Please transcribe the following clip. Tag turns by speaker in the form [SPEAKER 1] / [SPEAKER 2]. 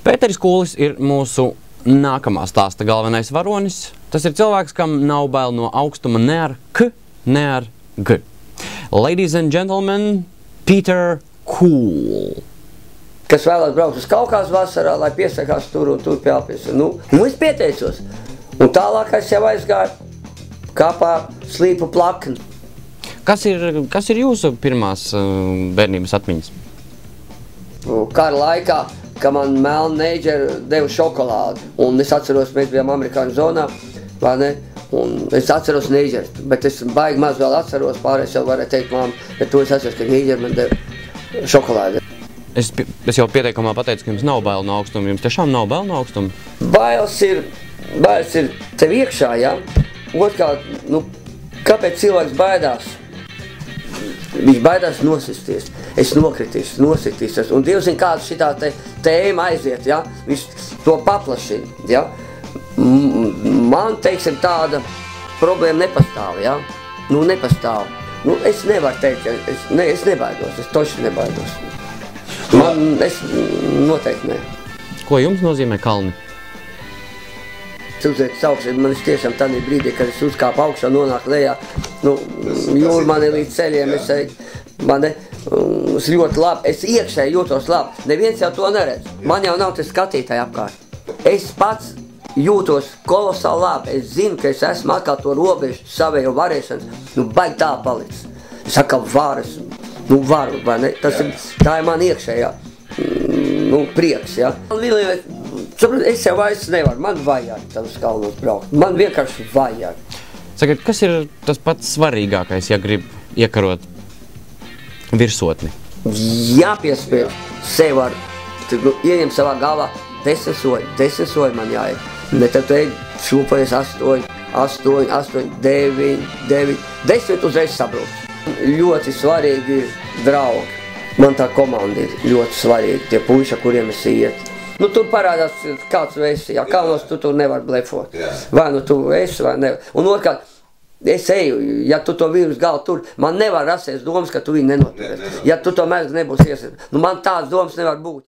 [SPEAKER 1] Pēteris Kūlis ir mūsu nākamā stāsta galvenais varonis. Tas ir cilvēks, kam nav bail no augstuma ne ar K, ne ar G. Ladies and gentlemen, Peter Kūl.
[SPEAKER 2] Kas vēlās braukt uz Kaukāzu vasarā, lai piesakās tur un tur pēlpies. Nu, es pieteicos. Un tālāk es jau aizgāju kāpā slīpu plakni.
[SPEAKER 1] Kas ir jūsu pirmās bērnības atmiņas?
[SPEAKER 2] Kara laikā, ka man melna neidžera deva šokolādi. Un es atceros, mēs bijām amerikāņu zonā, vai ne? Un es atceros neidžeru, bet es baigi maz vēl atceros, pārējais jau varēja teikt māmu, bet to es atceros, ka neidžera man deva šokolādi.
[SPEAKER 1] Es jau pieteikumā pateicu, ka jums nav bail no augstuma. Jums tiešām nav bail no augstuma?
[SPEAKER 2] Bailes ir tev iekšā, ja? Otrkārt, nu, kāpēc cilvēks baidās? Viņš baidās nosisties. Es nokritīšu, nositīšos. Un Dievs zina, kāda šitā tēma aiziet, ja? Viņš to paplašina, ja? Man, teiksim, tāda problēma nepastāv, ja? Nu, nepastāv. Nu, es nevaru teikt, ka es nebaidos, es toši nebaidos. Es noteikti ne.
[SPEAKER 1] Ko jums nozīmē kalni?
[SPEAKER 2] Cilvēks augšana, man tiešām tādā brīdī, kad es uzkāpu augšā, nonāku lejā, nu, jūra man ir līdz ceļiem, es ļoti labi, es iekšēji jūtos labi. Neviens jau to neredz. Man jau nav te skatītāji apkārt. Es pats jūtos kolosāli labi. Es zinu, ka es esmu atkal to robežu savējo varēšanas. Nu, baigi tā palicis. Es atkal varu, vai ne? Tā ir man iekšējā, prieks, ja. Es jau vairs nevaru, man vajag tavus kalnos braukt. Man vienkārši vajag.
[SPEAKER 1] Sakiet, kas ir tas pats svarīgākais, ja grib iekarot virsotni?
[SPEAKER 2] Jāpiespiež sev ar, ieņem savā galvā 10 soļi man jāiet. Ne tad tu ej šūpējies 8, 9, 10 uzreiz sabrūks. Ļoti svarīgi ir draugi. Man tā komanda ir ļoti svarīga, tie puiši, kuriem es iet. Nu, tur parādās, kāds tu esi, ja kalnos tu tur nevar blefot. Vai nu tu esi, vai nevar. Un otrkārt, es eju, ja tu to vīru uz galvu tur, man nevar rasties domas, ka tu viņu nenoturēs. Ja tu to mēdz nebūs iesēst. Nu, man tādas domas nevar būt.